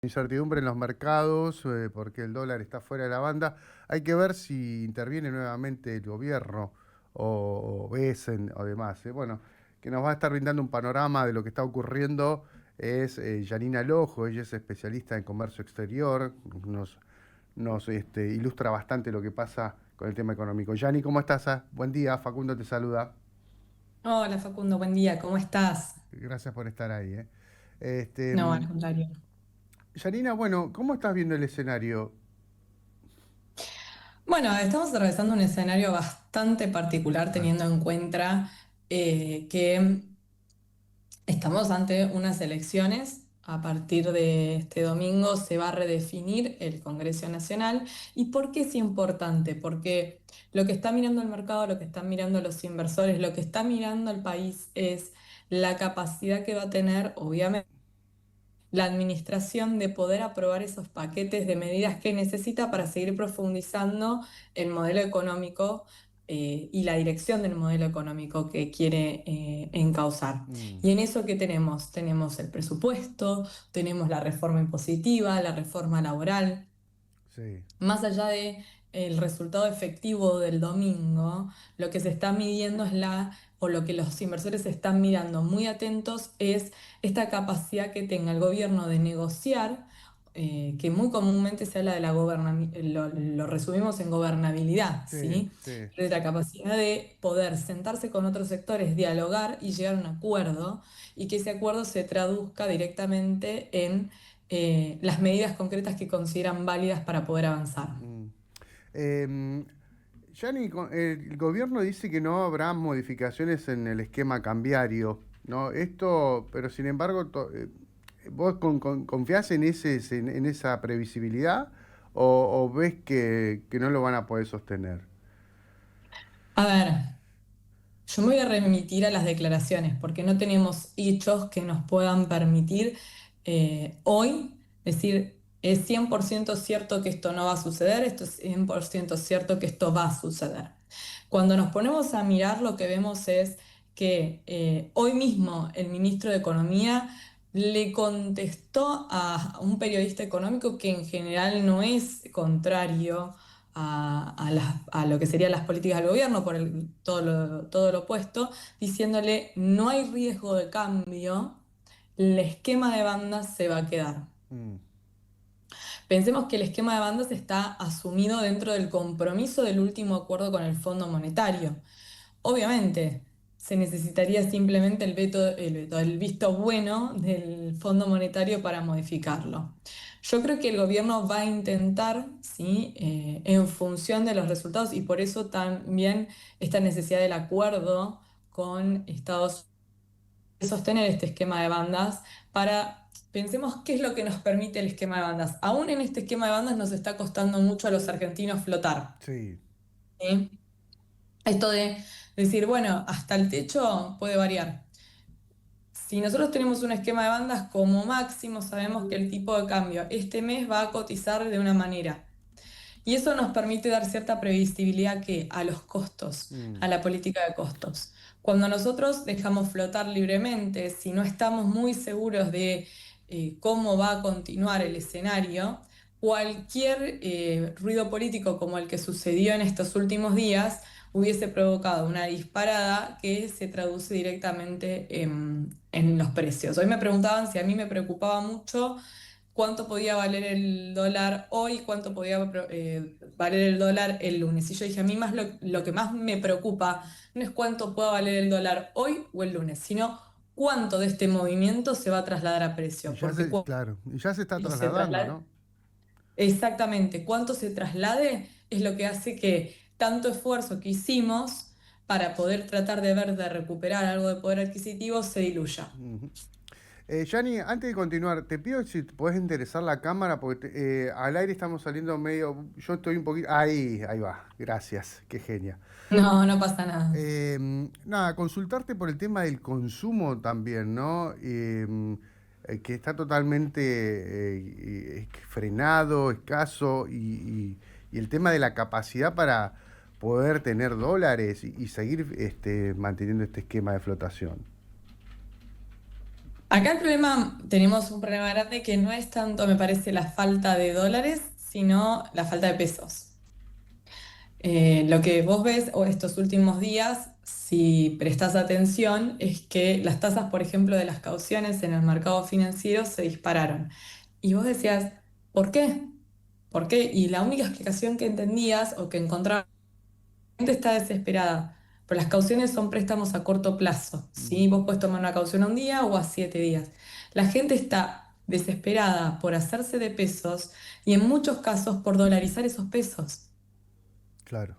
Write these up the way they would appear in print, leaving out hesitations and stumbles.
Incertidumbre en los mercados, porque el dólar está fuera de la banda. Hay que ver si interviene nuevamente el gobierno o Besen o demás. Bueno, que nos va a estar brindando un panorama de lo que está ocurriendo es Yanina Lojo. Ella es especialista en comercio exterior, nos ilustra bastante lo que pasa con el tema económico. Yani, ¿cómo estás? Buen día, Facundo te saluda. Hola Facundo, buen día, ¿cómo estás? Gracias por estar ahí. Este, No, al mm, contrario. Yanina, bueno, ¿cómo estás viendo el escenario? Bueno, estamos atravesando un escenario bastante particular Ah, teniendo en cuenta que estamos ante unas elecciones. A partir de este domingo se va a redefinir el Congreso Nacional. ¿Y por qué es importante? Porque lo que está mirando el mercado, lo que están mirando los inversores, lo que está mirando el país es la capacidad que va a tener, obviamente, la administración de poder aprobar esos paquetes de medidas que necesita para seguir profundizando el modelo económico y la dirección del modelo económico que quiere encauzar. mm, Y en eso, ¿qué tenemos? Tenemos el presupuesto, tenemos la reforma impositiva, la reforma laboral. sí. Más allá de el resultado efectivo del domingo, lo que se está midiendo es o lo que los inversores están mirando muy atentos es esta capacidad que tenga el gobierno de negociar, que muy comúnmente se habla de lo resumimos en gobernabilidad, Sí, ¿sí? sí. De la capacidad de poder sentarse con otros sectores, dialogar y llegar a un acuerdo, y que ese acuerdo se traduzca directamente en las medidas concretas que consideran válidas para poder avanzar. mm. Em, Yani, el gobierno dice que no habrá modificaciones en el esquema cambiario, ¿no? Esto, pero sin embargo, ¿vos confiás en en esa previsibilidad o ves que no lo van a poder sostener? A ver, yo me voy a remitir a las declaraciones porque no tenemos hechos que nos puedan permitir hoy decir es 100% cierto que esto no va a suceder, esto es 100% cierto que esto va a suceder. Cuando nos ponemos a mirar, lo que vemos es que hoy mismo el ministro de Economía le contestó a un periodista económico que en general no es contrario a lo que serían las políticas del gobierno, todo lo opuesto, diciéndole no hay riesgo de cambio, el esquema de bandas se va a quedar. Mm, Pensemos que el esquema de bandas está asumido dentro del compromiso del último acuerdo con el Fondo Monetario. Obviamente, se necesitaría simplemente el visto bueno del Fondo Monetario para modificarlo. Yo creo que el gobierno va a intentar, ¿sí? En función de los resultados, y por eso también esta necesidad del acuerdo con Estados Unidos de sostener este esquema de bandas pensemos qué es lo que nos permite el esquema de bandas. Aún en este esquema de bandas nos está costando mucho a los argentinos flotar, sí. ¿sí? Esto de decir, bueno, hasta el techo puede variar. Si nosotros tenemos un esquema de bandas, como máximo sabemos que el tipo de cambio este mes va a cotizar de una manera. Y eso nos permite dar cierta previsibilidad a los costos, Mm, a la política de costos. Cuando nosotros dejamos flotar libremente, si no estamos muy seguros de cómo va a continuar el escenario, cualquier ruido político como el que sucedió en estos últimos días hubiese provocado una disparada que se traduce directamente en los precios. Hoy me preguntaban si a mí me preocupaba mucho cuánto podía valer el dólar hoy, cuánto podía valer el dólar el lunes. Y yo dije, a mí más lo que más me preocupa no es cuánto pueda valer el dólar hoy o el lunes, sino cuánto de este movimiento se va a trasladar a y precio, ya porque se, claro, y ya se está cuánto se trasladando, traslade, ¿no? exactamente, cuánto se traslade es lo que hace que tanto esfuerzo que hicimos para poder tratar de ver de recuperar algo de poder adquisitivo se diluya. Ujú. Yani, antes de continuar, te pido si te podés enderezar la cámara, porque al aire estamos saliendo medio. Yo estoy un poquito. Ahí va. Gracias. Qué genia. No, no pasa nada. Nada, consultarte por el tema del consumo también, ¿no? Que está totalmente frenado, escaso, y el tema de la capacidad para poder tener dólares y seguir manteniendo este esquema de flotación. Acá el problema, tenemos un problema grande que no es tanto, me parece, la falta de dólares, sino la falta de pesos. Lo que vos ves o estos últimos días, si prestás atención, es que las tasas, por ejemplo, de las cauciones en el mercado financiero se dispararon. Y vos decías, ¿por qué? ¿Por qué? Y la única explicación que entendías o que encontrabas, la gente está desesperada, pero las cauciones son préstamos a corto plazo, Mm, ¿sí? Vos puedes tomar una caución a un día o a 7 días. La gente está desesperada por hacerse de pesos y en muchos casos por dolarizar esos pesos, claro.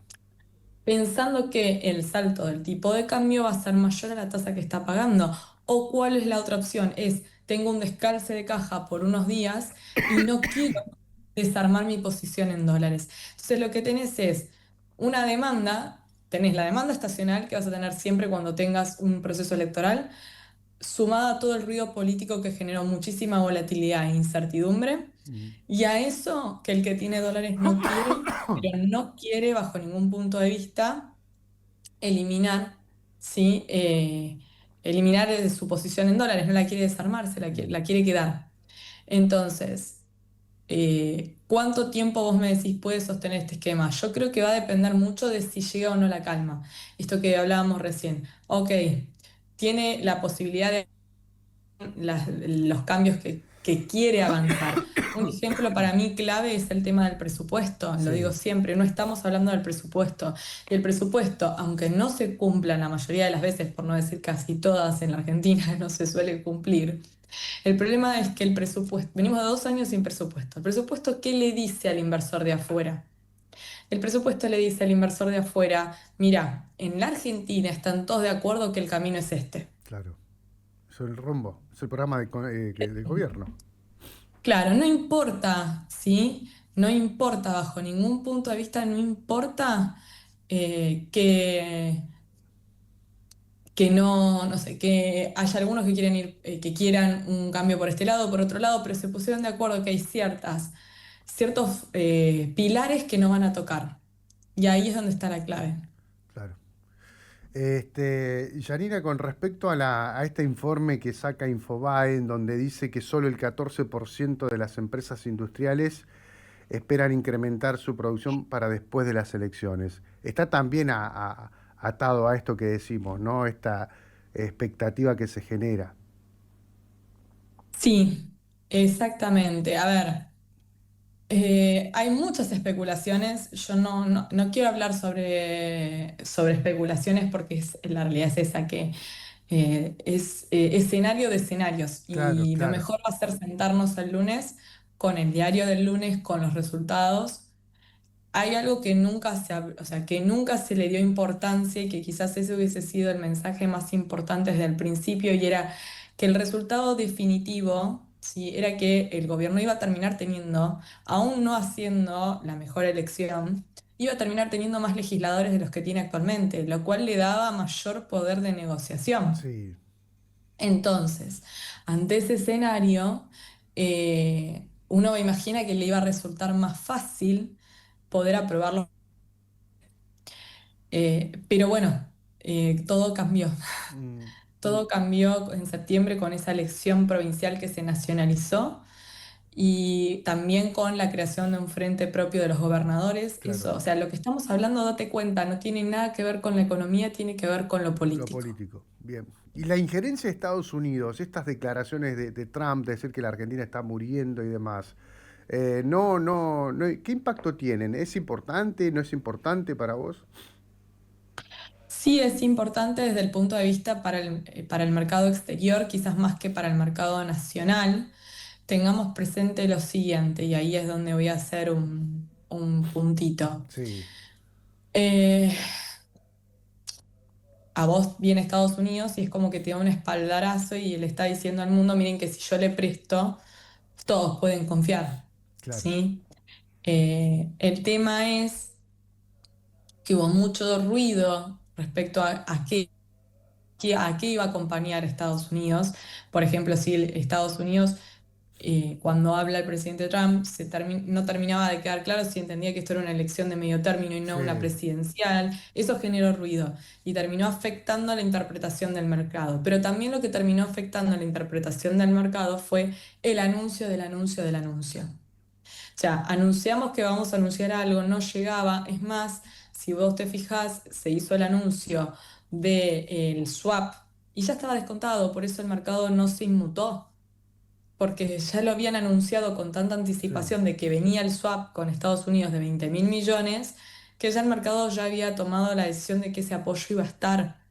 pensando que el salto del tipo de cambio va a ser mayor a la tasa que está pagando. ¿O cuál es la otra opción? Es, tengo un descalce de caja por unos días y no quiero desarmar mi posición en dólares. Entonces lo que tenés es una demanda, tenés la demanda estacional que vas a tener siempre cuando tengas un proceso electoral, sumada a todo el ruido político que generó muchísima volatilidad e incertidumbre. Mm, Y a eso que el que tiene dólares no quiere, pero no quiere bajo ningún punto de vista eliminar, ¿sí? Eliminar su posición en dólares, no la quiere desarmar, mm, la quiere quedar. Entonces, ¿cuánto tiempo vos me decís puede sostener este esquema? Yo creo que va a depender mucho de si llega o no la calma. Esto que hablábamos recién. Ok, tiene la posibilidad de los cambios que quiere avanzar. Un ejemplo para mí clave es el tema del presupuesto, lo digo sí, siempre, no estamos hablando del presupuesto. Y el presupuesto, aunque no se cumpla la mayoría de las veces, por no decir casi todas en la Argentina, no se suele cumplir, el problema es que el presupuesto, venimos de 2 años sin presupuesto. ¿El presupuesto qué le dice al inversor de afuera? El presupuesto le dice al inversor de afuera, mira, en la Argentina están todos de acuerdo que el camino es este. claro. Es el rumbo, es el programa del gobierno. Claro, no importa, ¿sí? No importa, bajo ningún punto de vista, no importa eh, que, que no sé, que haya algunos que quieren ir, que quieran un cambio por este lado, por otro lado, pero se pusieron de acuerdo que hay ciertos pilares que no van a tocar. Y ahí es donde está la clave. Claro. Yanina, con respecto a este informe que saca Infobae, en donde dice que solo el 14% de las empresas industriales esperan incrementar su producción para después de las elecciones. Está también atado a esto que decimos, ¿no? Esta expectativa que se genera. Sí, exactamente. A ver. Hay muchas especulaciones. Yo no quiero hablar sobre especulaciones porque la realidad es esa, que es escenario de escenarios. Claro, Y lo claro. mejor va a ser sentarnos el lunes con el diario del lunes, con los resultados. Hay algo que o sea, que nunca se le dio importancia y que quizás ese hubiese sido el mensaje más importante desde el principio y era que el resultado definitivo, ¿sí? Era que el gobierno iba a terminar teniendo, aún no haciendo la mejor elección, iba a terminar teniendo más legisladores de los que tiene actualmente, lo cual le daba mayor poder de negociación. Sí, Entonces, ante ese escenario, uno imagina que le iba a resultar más fácil poder aprobarlo. Pero bueno, todo cambió. mm, mm, Todo cambió en septiembre con esa elección provincial que se nacionalizó y también con la creación de un frente propio de los gobernadores. claro. Eso, o sea, lo que estamos hablando, date cuenta, no tiene nada que ver con la economía, tiene que ver con lo Lo político. político. Bien. Y la injerencia de Estados Unidos, estas declaraciones de Trump, de decir que la Argentina está muriendo y demás, ¿qué impacto tienen? ¿Es importante? ¿No es importante para vos? Sí es importante desde el punto de vista para el mercado exterior, quizás más que para el mercado nacional. Tengamos presente lo siguiente, y ahí es donde voy a hacer un puntito. Sí, Eh, a vos viene Estados Unidos y es como que te da un espaldarazo y le está diciendo al mundo, miren que si yo le presto, todos pueden confiar, claro. ¿sí? El tema es que hubo mucho ruido respecto a qué iba a acompañar Estados Unidos. Por ejemplo, si Estados Unidos cuando habla el presidente Trump, no terminaba de quedar claro si entendía que esto era una elección de medio término y no una Sí, presidencial. Eso generó ruido y terminó afectando la interpretación del mercado. Pero también lo que terminó afectando la interpretación del mercado fue el anuncio del anuncio del anuncio. O sea, anunciamos que vamos a anunciar algo, no llegaba. Es más, si vos te fijás, se hizo el anuncio del swap y ya estaba descontado, por eso el mercado no se inmutó, porque ya lo habían anunciado con tanta sí, anticipación de que venía el swap con Estados Unidos de 20.000 millones, que ya el mercado ya había tomado la decisión de que ese apoyo iba a estar.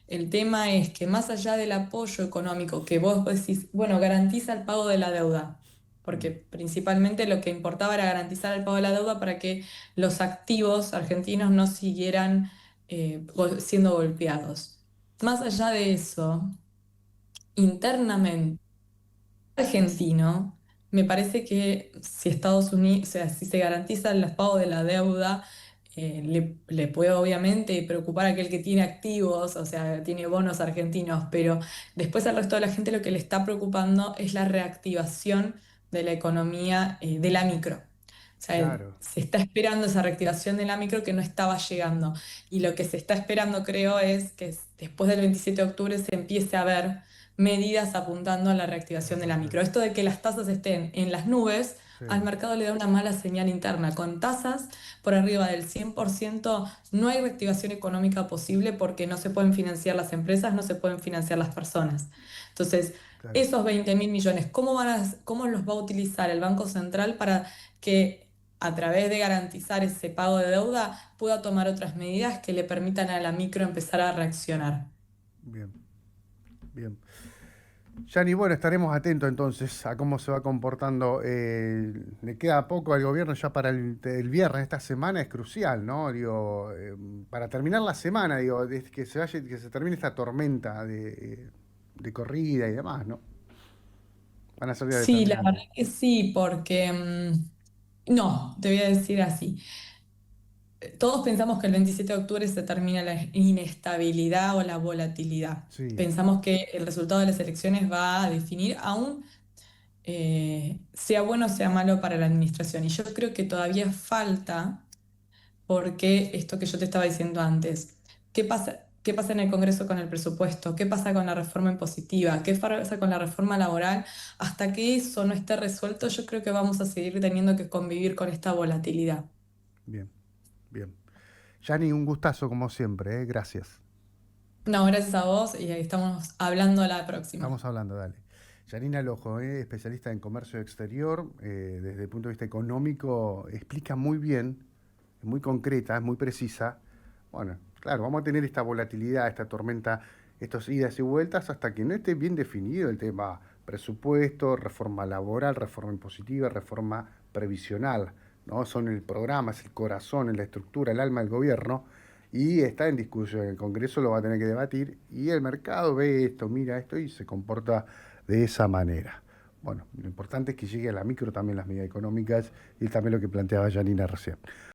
El tema es que más allá del apoyo económico que vos decís, bueno, garantiza el pago de la deuda, porque mm, principalmente lo que importaba era garantizar el pago de la deuda para que los activos argentinos no siguieran siendo golpeados. Más allá de eso, internamente, argentino, me parece que si Estados Unidos, o sea, si se garantiza el pago de la deuda, le puede obviamente preocupar a aquel que tiene activos, o sea, tiene bonos argentinos, pero después al resto de la gente lo que le está preocupando es la reactivación de la economía de la micro. O sea, claro, se está esperando esa reactivación de la micro que no estaba llegando. Y lo que se está esperando, creo, es que después del 27 de octubre se empiece a ver medidas apuntando a la reactivación de la micro. Esto de que las tasas estén en las nubes, sí, al mercado le da una mala señal interna. Con tasas por arriba del 100% no hay reactivación económica posible porque no se pueden financiar las empresas, no se pueden financiar las personas. Entonces, claro. esos 20.000 millones, ¿cómo los va a utilizar el Banco Central para que a través de garantizar ese pago de deuda pueda tomar otras medidas que le permitan a la micro empezar a reaccionar? Bien, bien. Yani, bueno, estaremos atentos entonces a cómo se va comportando. Le queda poco al gobierno ya para el viernes, esta semana es crucial, ¿no? Digo, para terminar la semana, digo, que se vaya, que se termine esta tormenta de corrida y demás, ¿no? Van a ser días Sí, la verdad determinantes. que sí, porque no, te voy a decir así. Todos pensamos que el 27 de octubre se termina la inestabilidad o la volatilidad. Sí, Pensamos que el resultado de las elecciones va a definir, aún sea bueno o sea malo para la administración. Y yo creo que todavía falta, porque esto que yo te estaba diciendo antes, ¿qué pasa? ¿Qué pasa en el Congreso con el presupuesto? ¿Qué pasa con la reforma impositiva? ¿Qué pasa con la reforma laboral? Hasta que eso no esté resuelto, yo creo que vamos a seguir teniendo que convivir con esta volatilidad. bien, bien. Yani, un gustazo como siempre, ¿eh? Gracias. No, gracias a vos y estamos hablando la próxima. Estamos hablando, dale. Yanina Lojo, especialista en comercio exterior, desde el punto de vista económico, explica muy bien, es muy concreta, es muy precisa. Bueno, claro, vamos a tener esta volatilidad, esta tormenta, estos idas y vueltas hasta que no esté bien definido el tema presupuesto, reforma laboral, reforma impositiva, reforma previsional, ¿no? Son el programa, es el corazón, es la estructura, el alma del gobierno y está en discusión. El Congreso lo va a tener que debatir y el mercado ve esto, mira esto y se comporta de esa manera. Bueno, lo importante es que llegue a la micro también las medidas económicas y también lo que planteaba Janina recién.